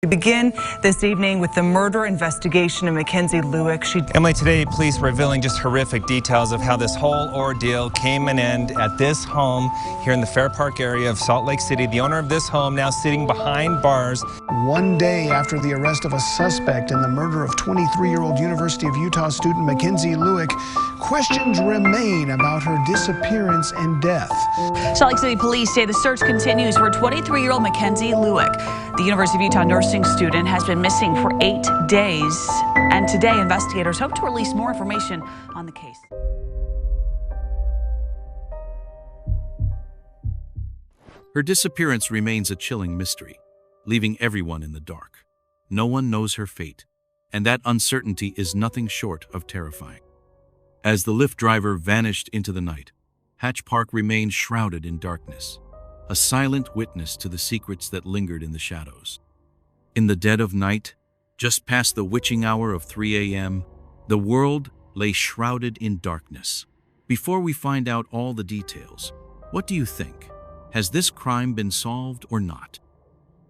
Begin this evening with the murder investigation of Mackenzie Lueck. Emily, today police revealing just horrific details of how this whole ordeal came to an end at this home here in the Fair Park area of Salt Lake City. The owner of this home now sitting behind bars. One day after the arrest of a suspect in the murder of 23-year-old University of Utah student Mackenzie Lueck, questions remain about her disappearance and death. Salt Lake City police say the search continues for 23-year-old Mackenzie Lueck. The University of Utah nursing student has been missing for 8 days, and today investigators hope to release more information on the case. Her disappearance remains a chilling mystery, leaving everyone in the dark. No one knows her fate, and that uncertainty is nothing short of terrifying. As the Lyft driver vanished into the night, Hatch Park remained shrouded in darkness, a silent witness to the secrets that lingered in the shadows. In the dead of night, just past the witching hour of 3 a.m., the world lay shrouded in darkness. Before we find out all the details, what do you think? Has this crime been solved or not?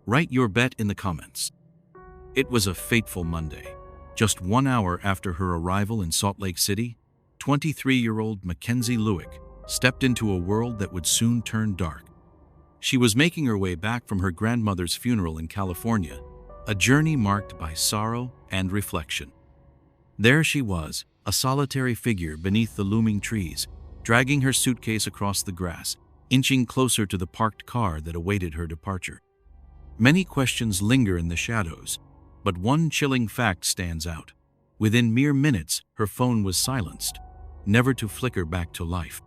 Write your bet in the comments. It was a fateful Monday. Just 1 hour after her arrival in Salt Lake City, 23-year-old Mackenzie Lueck stepped into a world that would soon turn dark. She was making her way back from her grandmother's funeral in California, a journey marked by sorrow and reflection. There she was, a solitary figure beneath the looming trees, dragging her suitcase across the grass, inching closer to the parked car that awaited her departure. Many questions linger in the shadows, but one chilling fact stands out. Within mere minutes, her phone was silenced, never to flicker back to life.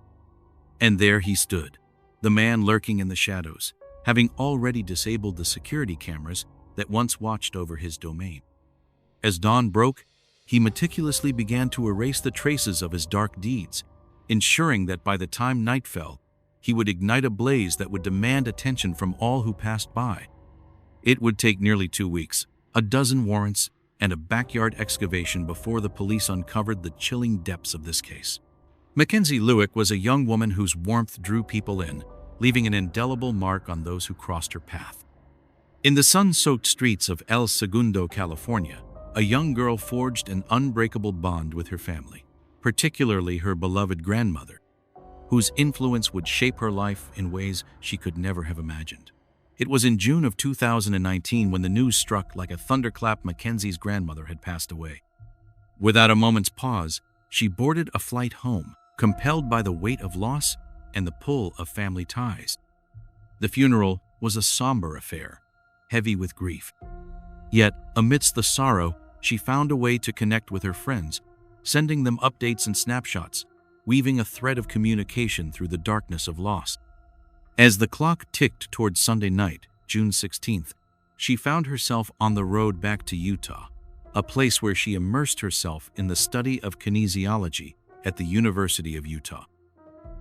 And there he stood, the man lurking in the shadows, having already disabled the security cameras that once watched over his domain. As dawn broke, he meticulously began to erase the traces of his dark deeds, ensuring that by the time night fell, he would ignite a blaze that would demand attention from all who passed by. It would take nearly 2 weeks, a dozen warrants, and a backyard excavation before the police uncovered the chilling depths of this case. Mackenzie Lueck was a young woman whose warmth drew people in, leaving an indelible mark on those who crossed her path. In the sun-soaked streets of El Segundo, California, a young girl forged an unbreakable bond with her family, particularly her beloved grandmother, whose influence would shape her life in ways she could never have imagined. It was in June of 2019 when the news struck like a thunderclap. Mackenzie's grandmother had passed away. Without a moment's pause, she boarded a flight home, compelled by the weight of loss and the pull of family ties. The funeral was a somber affair, heavy with grief. Yet, amidst the sorrow, she found a way to connect with her friends, sending them updates and snapshots, weaving a thread of communication through the darkness of loss. As the clock ticked towards Sunday night, June 16th, she found herself on the road back to Utah, a place where she immersed herself in the study of kinesiology at the University of Utah.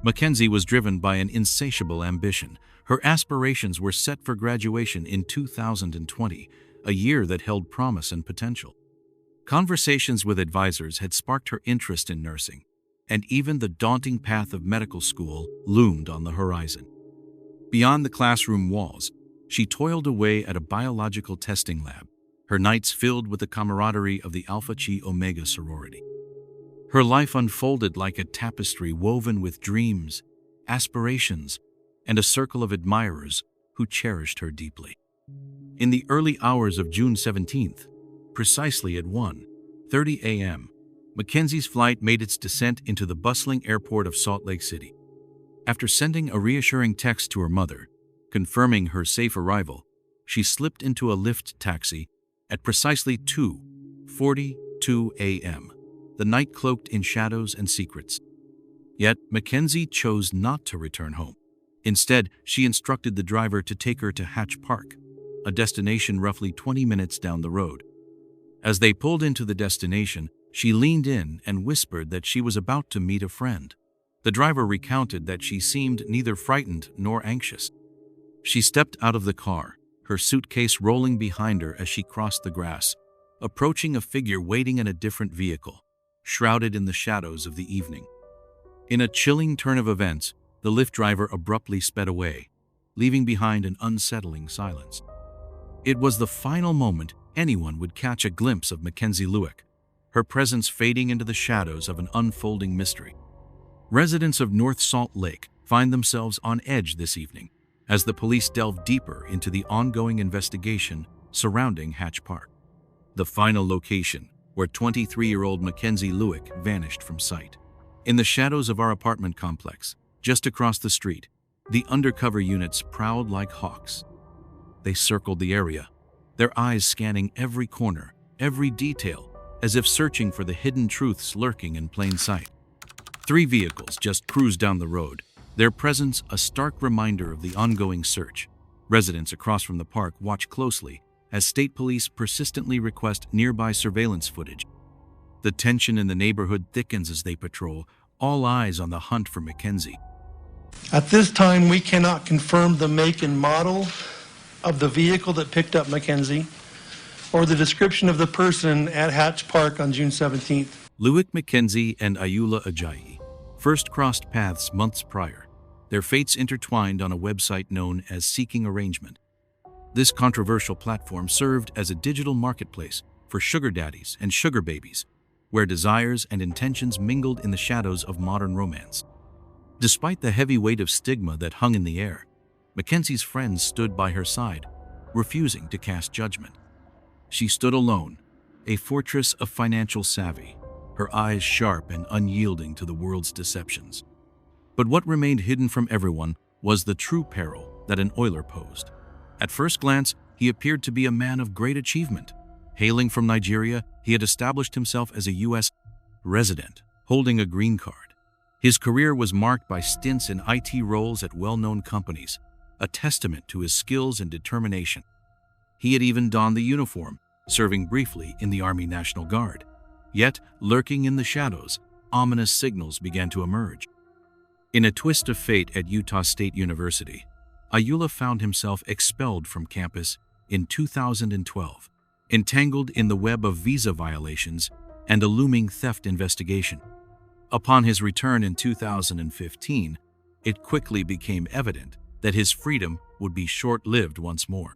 Mackenzie was driven by an insatiable ambition. Her aspirations were set for graduation in 2020, a year that held promise and potential. Conversations with advisors had sparked her interest in nursing, and even the daunting path of medical school loomed on the horizon. Beyond the classroom walls, she toiled away at a biological testing lab, her nights filled with the camaraderie of the Alpha Chi Omega sorority. Her life unfolded like a tapestry woven with dreams, aspirations, and a circle of admirers who cherished her deeply. In the early hours of June 17th, precisely at 1:30 a.m., Mackenzie's flight made its descent into the bustling airport of Salt Lake City. After sending a reassuring text to her mother, confirming her safe arrival, she slipped into a Lyft taxi at precisely 2:42 a.m., the night cloaked in shadows and secrets. Yet, Mackenzie chose not to return home. Instead, she instructed the driver to take her to Hatch Park, a destination roughly 20 minutes down the road. As they pulled into the destination, she leaned in and whispered that she was about to meet a friend. The driver recounted that she seemed neither frightened nor anxious. She stepped out of the car, her suitcase rolling behind her as she crossed the grass, approaching a figure waiting in a different vehicle, shrouded in the shadows of the evening. In a chilling turn of events, the Lyft driver abruptly sped away, leaving behind an unsettling silence. It was the final moment anyone would catch a glimpse of Mackenzie Lueck, her presence fading into the shadows of an unfolding mystery. Residents of North Salt Lake find themselves on edge this evening as the police delve deeper into the ongoing investigation surrounding Hatch Park, the final location where 23-year-old Mackenzie Lueck vanished from sight. In the shadows of our apartment complex, just across the street, the undercover units prowled like hawks. They circled the area, their eyes scanning every corner, every detail, as if searching for the hidden truths lurking in plain sight. 3 vehicles just cruised down the road, their presence a stark reminder of the ongoing search. Residents across from the park watch closely as state police persistently request nearby surveillance footage. The tension in the neighborhood thickens as they patrol, all eyes on the hunt for Mackenzie. At this time, we cannot confirm the make and model of the vehicle that picked up Mackenzie or the description of the person at Hatch Park on June 17th. Lueck Mackenzie and Ayoola Ajayi first crossed paths months prior, their fates intertwined on a website known as Seeking Arrangement. This controversial platform served as a digital marketplace for sugar daddies and sugar babies, where desires and intentions mingled in the shadows of modern romance. Despite the heavy weight of stigma that hung in the air, Mackenzie's friends stood by her side, refusing to cast judgment. She stood alone, a fortress of financial savvy, her eyes sharp and unyielding to the world's deceptions. But what remained hidden from everyone was the true peril that an oiler posed. At first glance, he appeared to be a man of great achievement. Hailing from Nigeria, he had established himself as a U.S. resident, holding a green card. His career was marked by stints in IT roles at well-known companies, a testament to his skills and determination. He had even donned the uniform, serving briefly in the Army National Guard. Yet, lurking in the shadows, ominous signals began to emerge. In a twist of fate at Utah State University, Ayoola found himself expelled from campus in 2012, entangled in the web of visa violations and a looming theft investigation. Upon his return in 2015, it quickly became evident that his freedom would be short-lived once more.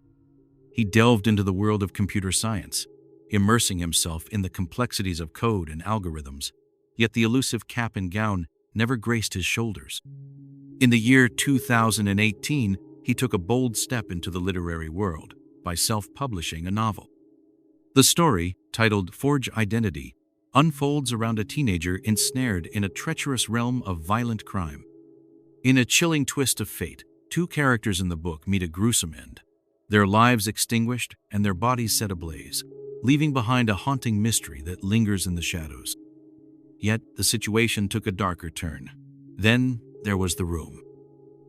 He delved into the world of computer science, immersing himself in the complexities of code and algorithms, yet the elusive cap and gown never graced his shoulders. In the year 2018, he took a bold step into the literary world by self-publishing a novel. The story, titled Forge Identity, unfolds around a teenager ensnared in a treacherous realm of violent crime. In a chilling twist of fate, 2 characters in the book meet a gruesome end, their lives extinguished and their bodies set ablaze, leaving behind a haunting mystery that lingers in the shadows. Yet the situation took a darker turn. Then there was the room.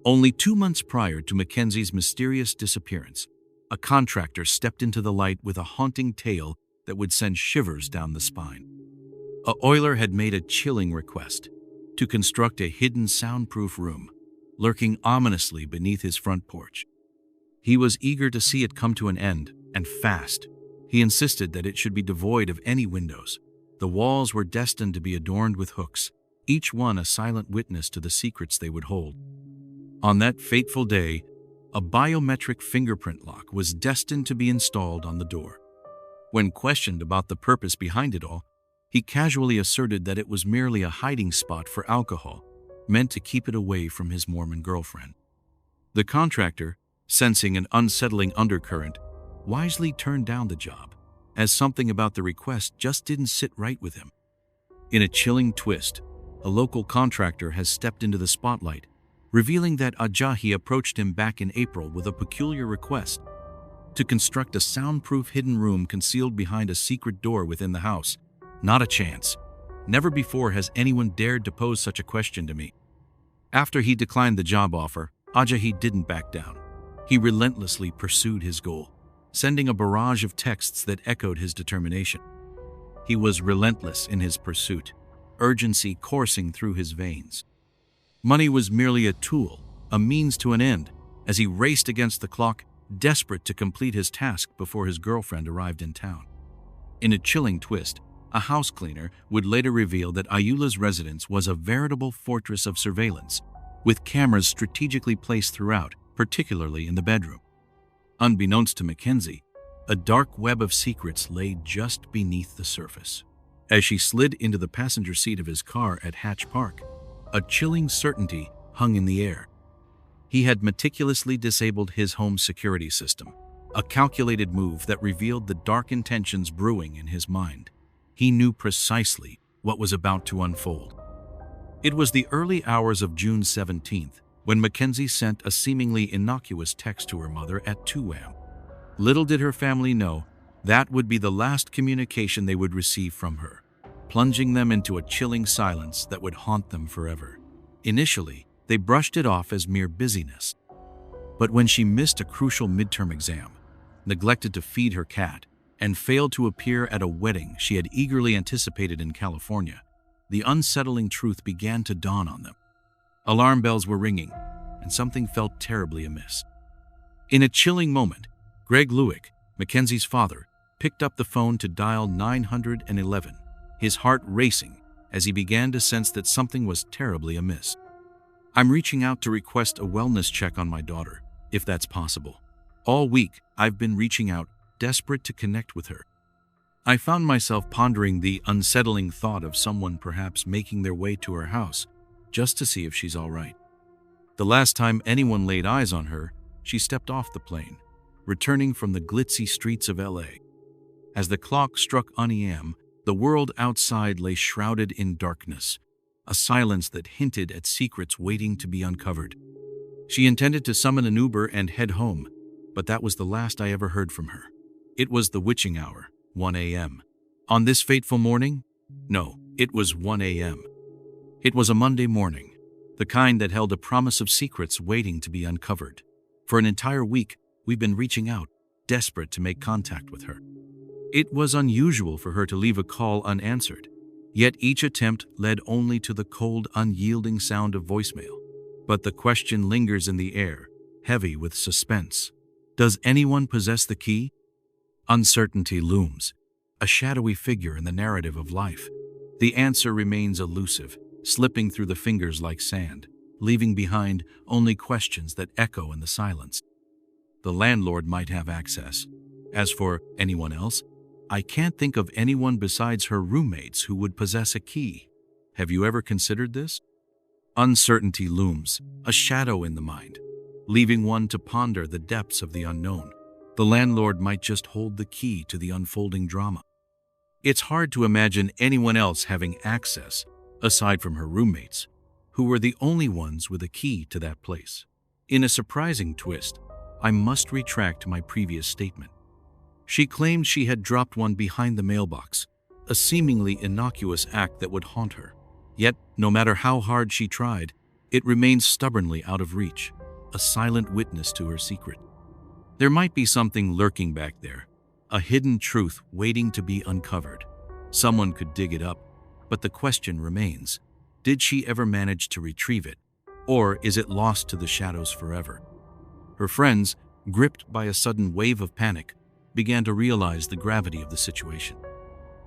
Only 2 months prior to Mackenzie's mysterious disappearance, a contractor stepped into the light with a haunting tale that would send shivers down the spine. A oiler had made a chilling request to construct a hidden soundproof room, lurking ominously beneath his front porch. He was eager to see it come to an end, and fast. He insisted that it should be devoid of any windows. The walls were destined to be adorned with hooks, each one a silent witness to the secrets they would hold. On that fateful day, a biometric fingerprint lock was destined to be installed on the door. When questioned about the purpose behind it all, he casually asserted that it was merely a hiding spot for alcohol, meant to keep it away from his Mormon girlfriend. The contractor, sensing an unsettling undercurrent, wisely turned down the job, as something about the request just didn't sit right with him. In a chilling twist, a local contractor has stepped into the spotlight, revealing that Ajayi approached him back in April with a peculiar request to construct a soundproof hidden room concealed behind a secret door within the house. Not a chance. Never before has anyone dared to pose such a question to me. After he declined the job offer, Ajayi didn't back down. He relentlessly pursued his goal, sending a barrage of texts that echoed his determination. He was relentless in his pursuit, urgency coursing through his veins. Money was merely a tool, a means to an end, as he raced against the clock, desperate to complete his task before his girlfriend arrived in town. In a chilling twist, a house cleaner would later reveal that Ayoola's residence was a veritable fortress of surveillance, with cameras strategically placed throughout, particularly in the bedroom. Unbeknownst to Mackenzie, A dark web of secrets lay just beneath the surface. As she slid into the passenger seat of his car at Hatch Park, a chilling certainty hung in the air. He had meticulously disabled his home security system, a calculated move that revealed the dark intentions brewing in his mind. He knew precisely what was about to unfold. It was the early hours of June 17th when Mackenzie sent a seemingly innocuous text to her mother at 2 a.m. Little did her family know that would be the last communication they would receive from her, plunging them into a chilling silence that would haunt them forever. Initially, they brushed it off as mere busyness. But when she missed a crucial midterm exam, neglected to feed her cat, and failed to appear at a wedding she had eagerly anticipated in California, the unsettling truth began to dawn on them. Alarm bells were ringing, and something felt terribly amiss. In a chilling moment, Greg Lueck, Mackenzie's father, picked up the phone to dial 911, his heart racing as he began to sense that something was terribly amiss. "I'm reaching out to request a wellness check on my daughter, if that's possible. All week, I've been reaching out, desperate to connect with her." I found myself pondering the unsettling thought of someone perhaps making their way to her house just to see if she's all right. The last time anyone laid eyes on her, she stepped off the plane, returning from the glitzy streets of LA. As the clock struck 1 a.m., the world outside lay shrouded in darkness, a silence that hinted at secrets waiting to be uncovered. She intended to summon an Uber and head home, but that was the last I ever heard from her. It was the witching hour, 1 a.m. On this fateful morning? No, it was 1 a.m. It was a Monday morning, the kind that held a promise of secrets waiting to be uncovered. For an entire week, we've been reaching out, desperate to make contact with her. It was unusual for her to leave a call unanswered, yet each attempt led only to the cold, unyielding sound of voicemail. But the question lingers in the air, heavy with suspense. Does anyone possess the key? Uncertainty looms, a shadowy figure in the narrative of life. The answer remains elusive, slipping through the fingers like sand, leaving behind only questions that echo in the silence. The landlord might have access. As for anyone else, I can't think of anyone besides her roommates who would possess a key. Have you ever considered this? Uncertainty looms, a shadow in the mind, leaving one to ponder the depths of the unknown. The landlord might just hold the key to the unfolding drama. It's hard to imagine anyone else having access, aside from her roommates, who were the only ones with a key to that place. In a surprising twist, I must retract my previous statement. She claimed she had dropped one behind the mailbox, a seemingly innocuous act that would haunt her. Yet, no matter how hard she tried, it remained stubbornly out of reach, a silent witness to her secret. There might be something lurking back there, a hidden truth waiting to be uncovered. Someone could dig it up, but the question remains, did she ever manage to retrieve it, or is it lost to the shadows forever? Her friends, gripped by a sudden wave of panic, began to realize the gravity of the situation.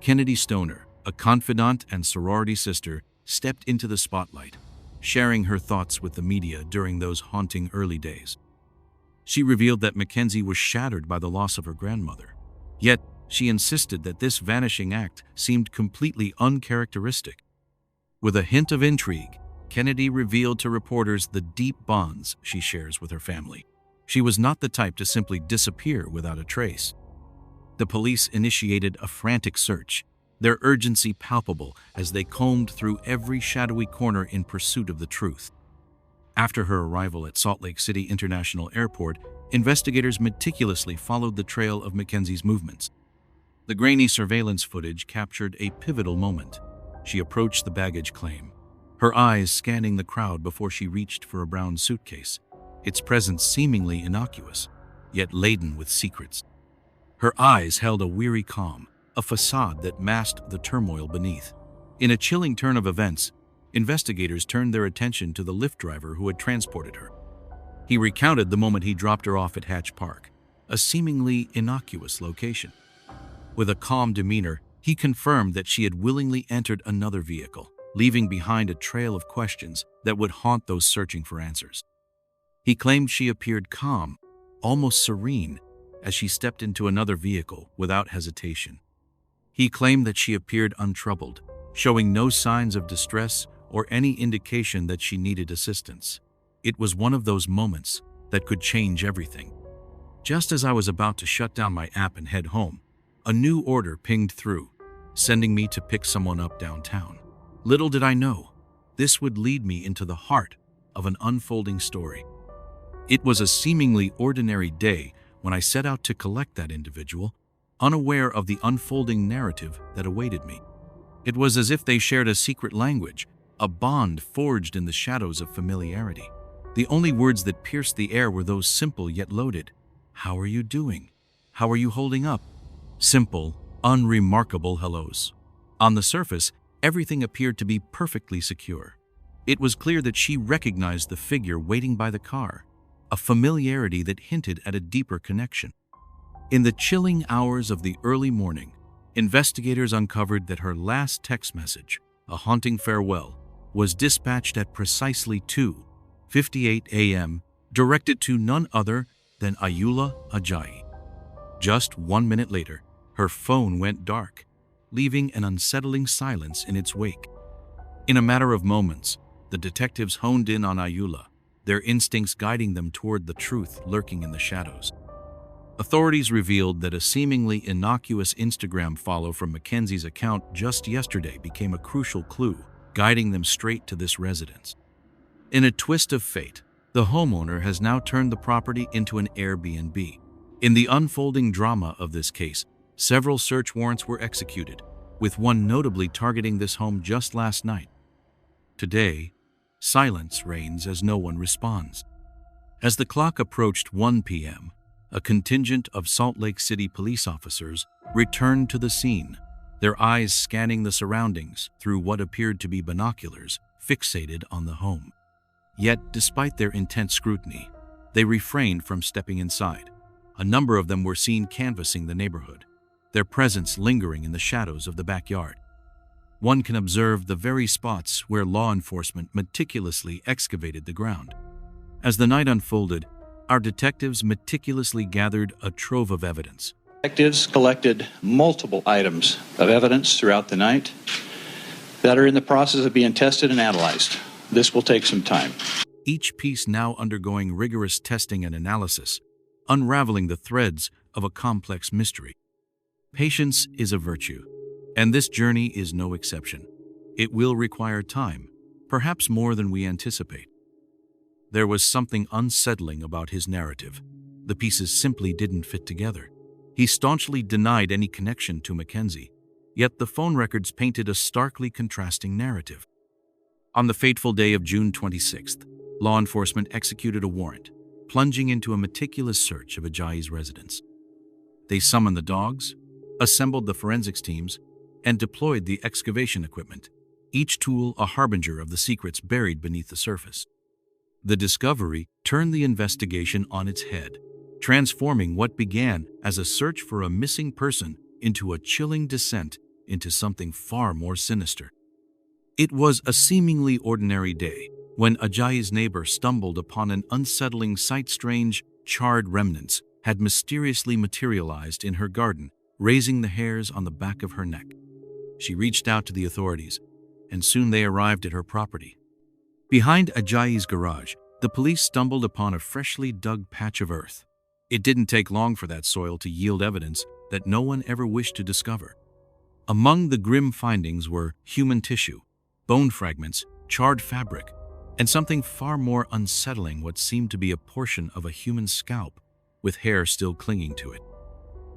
Kennedy Stoner, a confidant and sorority sister, stepped into the spotlight, sharing her thoughts with the media during those haunting early days. She revealed that Mackenzie was shattered by the loss of her grandmother. Yet, she insisted that this vanishing act seemed completely uncharacteristic. With a hint of intrigue, Kennedy revealed to reporters the deep bonds she shares with her family. She was not the type to simply disappear without a trace. The police initiated a frantic search, their urgency palpable as they combed through every shadowy corner in pursuit of the truth. After her arrival at Salt Lake City International Airport, investigators meticulously followed the trail of Mackenzie's movements. The grainy surveillance footage captured a pivotal moment. She approached the baggage claim, her eyes scanning the crowd before she reached for a brown suitcase, its presence seemingly innocuous, yet laden with secrets. Her eyes held a weary calm, a facade that masked the turmoil beneath. In a chilling turn of events, investigators turned their attention to the Lyft driver who had transported her. He recounted the moment he dropped her off at Hatch Park, a seemingly innocuous location. With a calm demeanor, he confirmed that she had willingly entered another vehicle, leaving behind a trail of questions that would haunt those searching for answers. He claimed she appeared calm, almost serene, as she stepped into another vehicle without hesitation. He claimed that she appeared untroubled, showing no signs of distress or any indication that she needed assistance. It was one of those moments that could change everything. Just as I was about to shut down my app and head home, a new order pinged through, sending me to pick someone up downtown. Little did I know, this would lead me into the heart of an unfolding story. It was a seemingly ordinary day when I set out to collect that individual, unaware of the unfolding narrative that awaited me. It was as if they shared a secret language, a bond forged in the shadows of familiarity. The only words that pierced the air were those simple yet loaded. "How are you doing? How are you holding up?" Simple, unremarkable hellos. On the surface, everything appeared to be perfectly secure. It was clear that she recognized the figure waiting by the car, a familiarity that hinted at a deeper connection. In the chilling hours of the early morning, investigators uncovered that her last text message, a haunting farewell, was dispatched at precisely 2:58 a.m., directed to none other than Ayoola Ajayi. Just 1 minute later, her phone went dark, leaving an unsettling silence in its wake. In a matter of moments, the detectives honed in on Ayoola, their instincts guiding them toward the truth lurking in the shadows. Authorities revealed that a seemingly innocuous Instagram follow from Mackenzie's account just yesterday became a crucial clue, guiding them straight to this residence. In a twist of fate, the homeowner has now turned the property into an Airbnb. In the unfolding drama of this case, several search warrants were executed, with one notably targeting this home just last night. Today, silence reigns as no one responds. As the clock approached 1 p.m., a contingent of Salt Lake City police officers returned to the scene, their eyes scanning the surroundings through what appeared to be binoculars fixated on the home. Yet, despite their intense scrutiny, they refrained from stepping inside. A number of them were seen canvassing the neighborhood, their presence lingering in the shadows of the backyard. One can observe the very spots where law enforcement meticulously excavated the ground. As the night unfolded, our detectives meticulously gathered a trove of evidence. Detectives collected multiple items of evidence throughout the night that are in the process of being tested and analyzed. This will take some time. Each piece now undergoing rigorous testing and analysis, unraveling the threads of a complex mystery. Patience is a virtue, and this journey is no exception. It will require time, perhaps more than we anticipate. There was something unsettling about his narrative. The pieces simply didn't fit together. He staunchly denied any connection to Mackenzie, yet the phone records painted a starkly contrasting narrative. On the fateful day of June 26th, law enforcement executed a warrant, plunging into a meticulous search of Ajayi's residence. They summoned the dogs, assembled the forensics teams, and deployed the excavation equipment, each tool a harbinger of the secrets buried beneath the surface. The discovery turned the investigation on its head, transforming what began as a search for a missing person into a chilling descent into something far more sinister. It was a seemingly ordinary day when Ajayi's neighbor stumbled upon an unsettling sight. Strange, charred remnants had mysteriously materialized in her garden, raising the hairs on the back of her neck. She reached out to the authorities, and soon they arrived at her property. Behind Ajayi's garage, the police stumbled upon a freshly dug patch of earth. It didn't take long for that soil to yield evidence that no one ever wished to discover. Among the grim findings were human tissue, bone fragments, charred fabric, and something far more unsettling, what seemed to be a portion of a human scalp, with hair still clinging to it.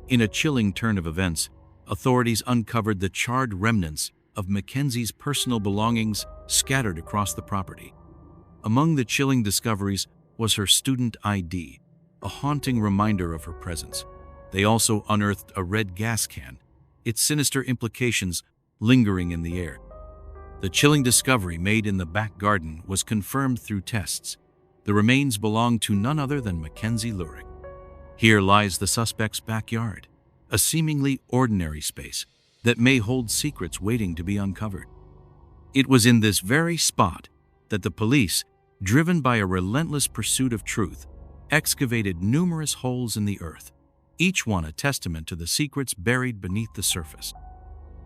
In a chilling turn of events, authorities uncovered the charred remnants of Mackenzie's personal belongings scattered across the property. Among the chilling discoveries was her student ID, a haunting reminder of her presence. They also unearthed a red gas can, its sinister implications lingering in the air. The chilling discovery made in the back garden was confirmed through tests. The remains belonged to none other than Mackenzie Lueck. Here lies the suspect's backyard, a seemingly ordinary space that may hold secrets waiting to be uncovered. It was in this very spot that the police, driven by a relentless pursuit of truth, excavated numerous holes in the earth, each one a testament to the secrets buried beneath the surface.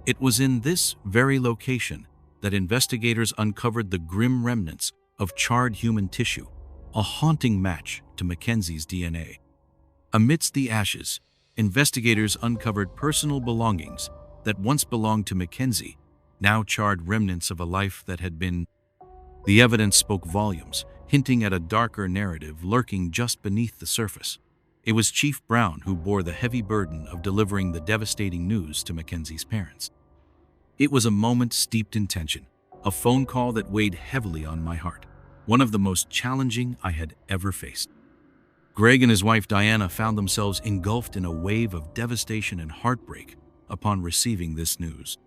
It was in this very location that investigators uncovered the grim remnants of charred human tissue, a haunting match to Mackenzie's DNA. Amidst the ashes, investigators uncovered personal belongings that once belonged to Mackenzie, now charred remnants of a life that had been. The evidence spoke volumes, hinting at a darker narrative lurking just beneath the surface. It was Chief Brown who bore the heavy burden of delivering the devastating news to Mackenzie's parents. It was a moment steeped in tension, a phone call that weighed heavily on my heart, one of the most challenging I had ever faced. Greg and his wife Diana found themselves engulfed in a wave of devastation and heartbreak upon receiving this news.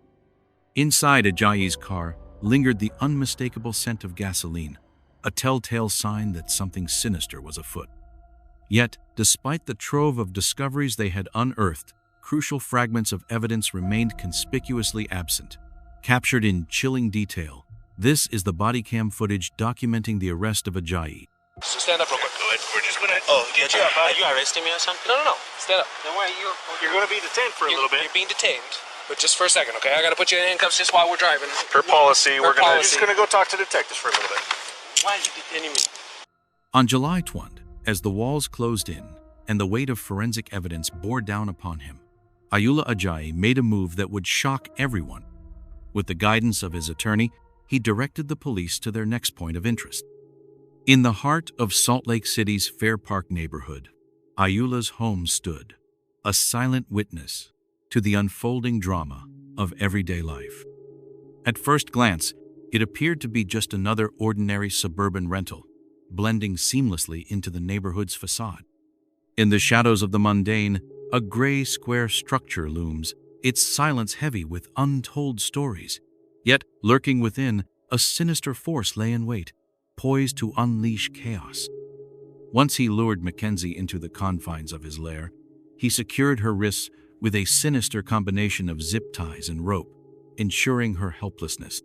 Inside Ajayi's car lingered the unmistakable scent of gasoline, a telltale sign that something sinister was afoot. Yet, despite the trove of discoveries they had unearthed, crucial fragments of evidence remained conspicuously absent. Captured in chilling detail, this is the body cam footage documenting the arrest of Ajayi. Stand up real quick. Good. We're just gonna. Get you up. Are you arresting me or something? No. Stand up. Then why you're gonna be detained for a little bit. You're being detained, but just for a second, okay? I gotta put you in handcuffs just while we're driving. Per policy, we're policy. just gonna go talk to detectives for a little bit. Why is you detaining me? On July 20, as the walls closed in and the weight of forensic evidence bore down upon him, Ayoola Ajayi made a move that would shock everyone. With the guidance of his attorney, he directed the police to their next point of interest. In the heart of Salt Lake City's Fair Park neighborhood, Ayoola's home stood, a silent witness to the unfolding drama of everyday life. At first glance, it appeared to be just another ordinary suburban rental, blending seamlessly into the neighborhood's facade. In the shadows of the mundane, a gray square structure looms, its silence heavy with untold stories. Yet, lurking within, a sinister force lay in wait, poised to unleash chaos. Once he lured Mackenzie into the confines of his lair, he secured her wrists with a sinister combination of zip ties and rope, ensuring her helplessness.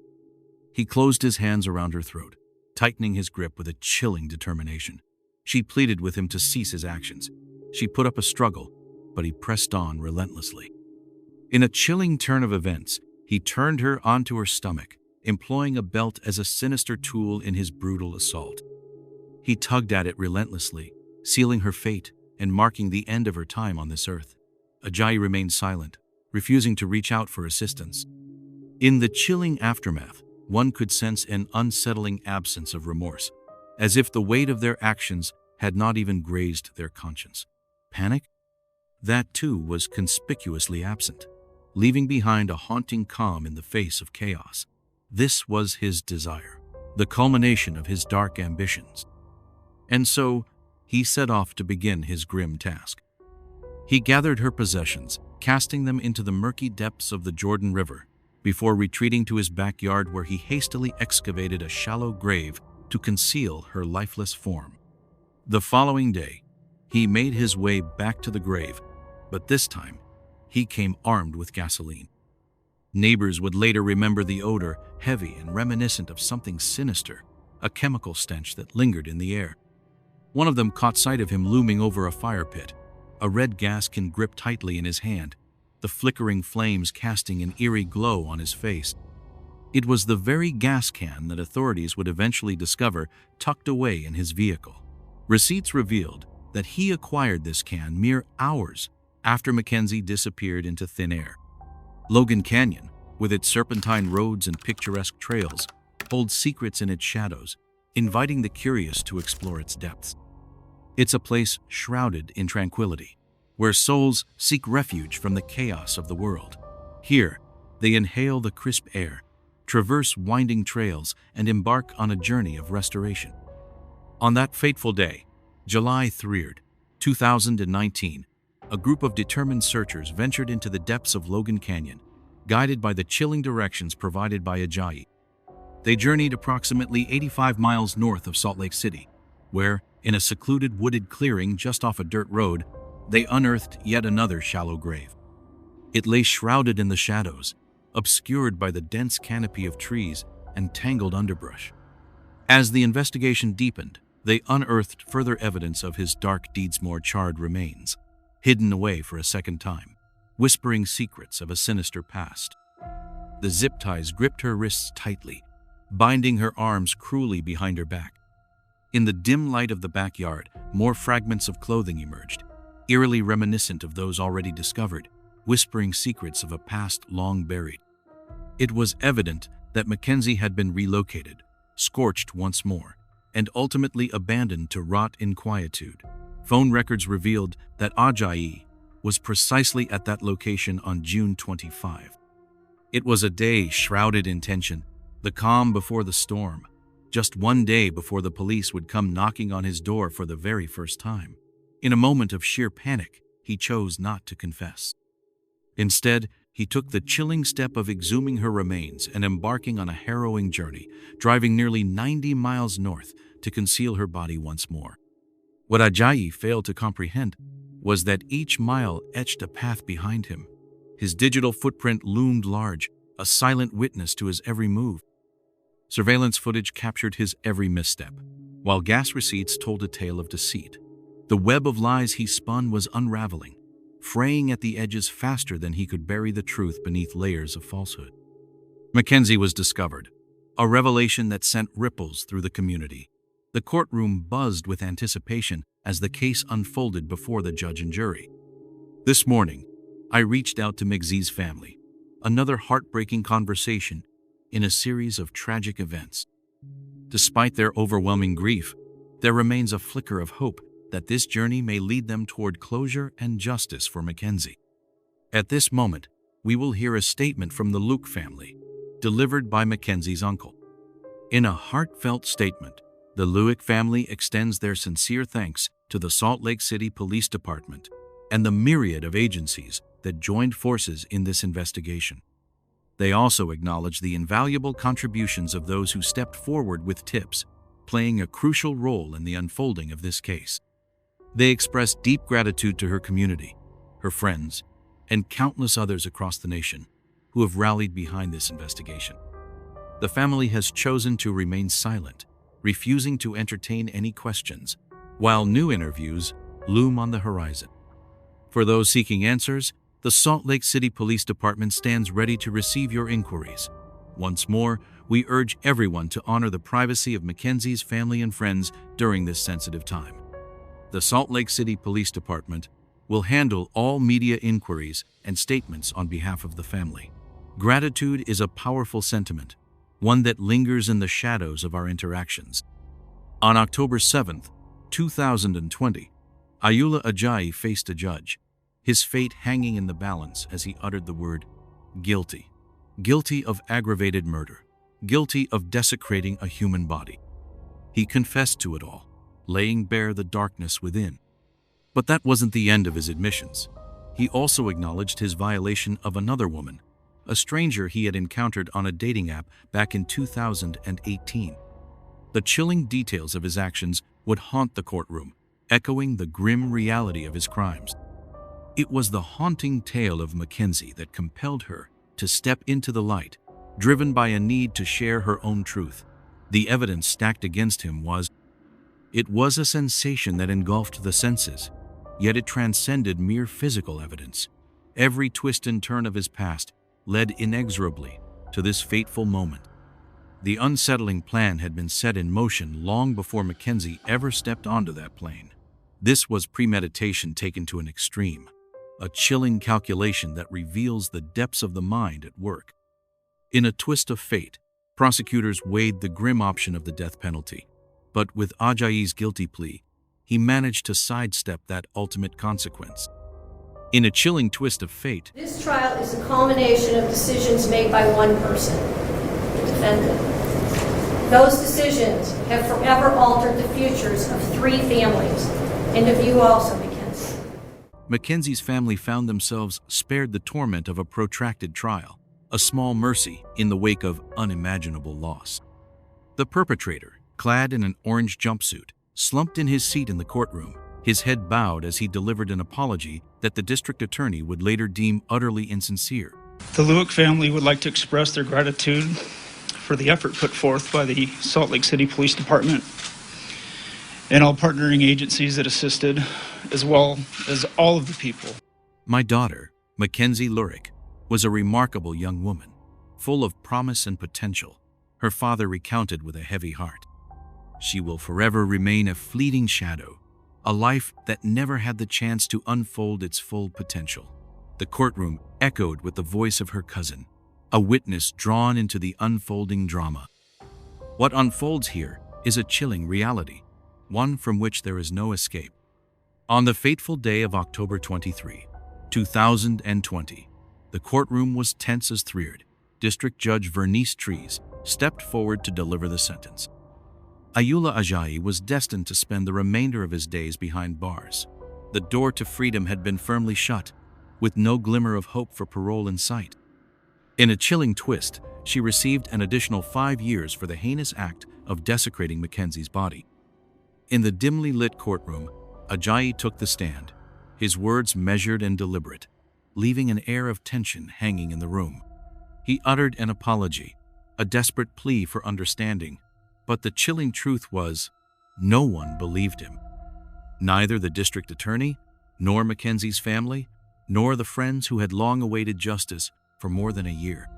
He closed his hands around her throat, tightening his grip with a chilling determination. She pleaded with him to cease his actions. She put up a struggle, but he pressed on relentlessly. In a chilling turn of events, he turned her onto her stomach, employing a belt as a sinister tool in his brutal assault. He tugged at it relentlessly, sealing her fate and marking the end of her time on this earth. Ajayi remained silent, refusing to reach out for assistance. In the chilling aftermath, one could sense an unsettling absence of remorse, as if the weight of their actions had not even grazed their conscience. Panic? That too was conspicuously absent, leaving behind a haunting calm in the face of chaos. This was his desire, the culmination of his dark ambitions. And so, he set off to begin his grim task. He gathered her possessions, casting them into the murky depths of the Jordan River, before retreating to his backyard where he hastily excavated a shallow grave to conceal her lifeless form. The following day, he made his way back to the grave, but this time, he came armed with gasoline. Neighbors would later remember the odor, heavy and reminiscent of something sinister, a chemical stench that lingered in the air. One of them caught sight of him looming over a fire pit, a red gas can gripped tightly in his hand, the flickering flames casting an eerie glow on his face. It was the very gas can that authorities would eventually discover tucked away in his vehicle. Receipts revealed that he acquired this can mere hours after Mackenzie disappeared into thin air. Logan Canyon, with its serpentine roads and picturesque trails, holds secrets in its shadows, inviting the curious to explore its depths. It's a place shrouded in tranquility, where souls seek refuge from the chaos of the world. Here, they inhale the crisp air, traverse winding trails, and embark on a journey of restoration. On that fateful day, July 3, 2019, a group of determined searchers ventured into the depths of Logan Canyon, guided by the chilling directions provided by Ajayi. They journeyed approximately 85 miles north of Salt Lake City, where, in a secluded wooded clearing just off a dirt road, they unearthed yet another shallow grave. It lay shrouded in the shadows, obscured by the dense canopy of trees and tangled underbrush. As the investigation deepened, they unearthed further evidence of his dark deeds' more charred remains. hidden away for a second time, whispering secrets of a sinister past. The zip ties gripped her wrists tightly, binding her arms cruelly behind her back. In the dim light of the backyard, more fragments of clothing emerged, eerily reminiscent of those already discovered, whispering secrets of a past long buried. It was evident that Mackenzie had been relocated, scorched once more, and ultimately abandoned to rot in quietude. Phone records revealed that Ajayi was precisely at that location on June 25. It was a day shrouded in tension, the calm before the storm, just one day before the police would come knocking on his door for the very first time. In a moment of sheer panic, he chose not to confess. Instead, he took the chilling step of exhuming her remains and embarking on a harrowing journey, driving nearly 90 miles north to conceal her body once more. What Ajayi failed to comprehend was that each mile etched a path behind him. His digital footprint loomed large, a silent witness to his every move. Surveillance footage captured his every misstep, while gas receipts told a tale of deceit. The web of lies he spun was unraveling, fraying at the edges faster than he could bury the truth beneath layers of falsehood. Mackenzie was discovered, a revelation that sent ripples through the community. The courtroom buzzed with anticipation as the case unfolded before the judge and jury. This morning, I reached out to Mackenzie's family, another heartbreaking conversation in a series of tragic events. Despite their overwhelming grief, there remains a flicker of hope that this journey may lead them toward closure and justice for Mackenzie. At this moment, we will hear a statement from the Lueck family, delivered by Mackenzie's uncle. In a heartfelt statement, the Lueck family extends their sincere thanks to the Salt Lake City Police Department and the myriad of agencies that joined forces in this investigation. They also acknowledge the invaluable contributions of those who stepped forward with tips, playing a crucial role in the unfolding of this case. They express deep gratitude to her community, her friends, and countless others across the nation who have rallied behind this investigation. The family has chosen to remain silent, refusing to entertain any questions, while new interviews loom on the horizon. For those seeking answers, the Salt Lake City Police Department stands ready to receive your inquiries. Once more, we urge everyone to honor the privacy of Mackenzie's family and friends during this sensitive time. The Salt Lake City Police Department will handle all media inquiries and statements on behalf of the family. Gratitude is a powerful sentiment, one that lingers in the shadows of our interactions. On October 7, 2020, Ayoola Ajayi faced a judge, his fate hanging in the balance as he uttered the word guilty. Guilty of aggravated murder, guilty of desecrating a human body. He confessed to it all, laying bare the darkness within. But that wasn't the end of his admissions. He also acknowledged his violation of another woman, a stranger he had encountered on a dating app back in 2018. The chilling details of his actions would haunt the courtroom, echoing the grim reality of his crimes. It was the haunting tale of Mackenzie that compelled her to step into the light, driven by a need to share her own truth. The evidence stacked against him was a sensation that engulfed the senses, yet it transcended mere physical evidence. Every twist and turn of his past led inexorably to this fateful moment. The unsettling plan had been set in motion long before Mackenzie ever stepped onto that plane. This was premeditation taken to an extreme, a chilling calculation that reveals the depths of the mind at work. In a twist of fate, prosecutors weighed the grim option of the death penalty, but with Ajayi's guilty plea, he managed to sidestep that ultimate consequence. In a chilling twist of fate, this trial is a culmination of decisions made by one person, the defendant. Those decisions have forever altered the futures of 3 families, and of you also, Mackenzie. Mackenzie's family found themselves spared the torment of a protracted trial, a small mercy in the wake of unimaginable loss. The perpetrator, clad in an orange jumpsuit, slumped in his seat in the courtroom, his head bowed as he delivered an apology that the district attorney would later deem utterly insincere. The Lueck family would like to express their gratitude for the effort put forth by the Salt Lake City Police Department and all partnering agencies that assisted, as well as all of the people. My daughter, Mackenzie Lueck, was a remarkable young woman, full of promise and potential. Her father recounted with a heavy heart. She will forever remain a fleeting shadow, a life that never had the chance to unfold its full potential. The courtroom echoed with the voice of her cousin, a witness drawn into the unfolding drama. What unfolds here is a chilling reality, one from which there is no escape. On the fateful day of October 23, 2020, the courtroom was tense as thread. District Judge Vernice Trees stepped forward to deliver the sentence. Ayoola Ajayi was destined to spend the remainder of his days behind bars. The door to freedom had been firmly shut, with no glimmer of hope for parole in sight. In a chilling twist, she received an additional 5 years for the heinous act of desecrating Mackenzie's body. In the dimly lit courtroom, Ajayi took the stand, his words measured and deliberate, leaving an air of tension hanging in the room. He uttered an apology, a desperate plea for understanding, but the chilling truth was, no one believed him. Neither the district attorney, nor Mackenzie's family, nor the friends who had long awaited justice for more than a year.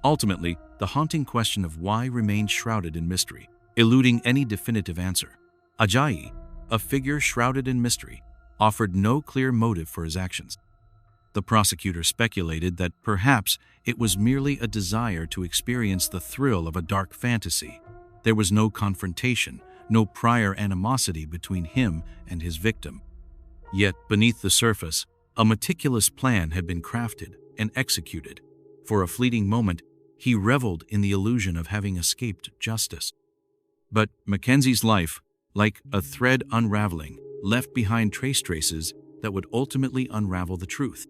Ultimately, the haunting question of why remained shrouded in mystery, eluding any definitive answer. Ajayi, a figure shrouded in mystery, offered no clear motive for his actions. The prosecutor speculated that perhaps it was merely a desire to experience the thrill of a dark fantasy. There was no confrontation, no prior animosity between him and his victim. Yet, beneath the surface, a meticulous plan had been crafted and executed. For a fleeting moment, he reveled in the illusion of having escaped justice. But Mackenzie's life, like a thread unraveling, left behind traces that would ultimately unravel the truth.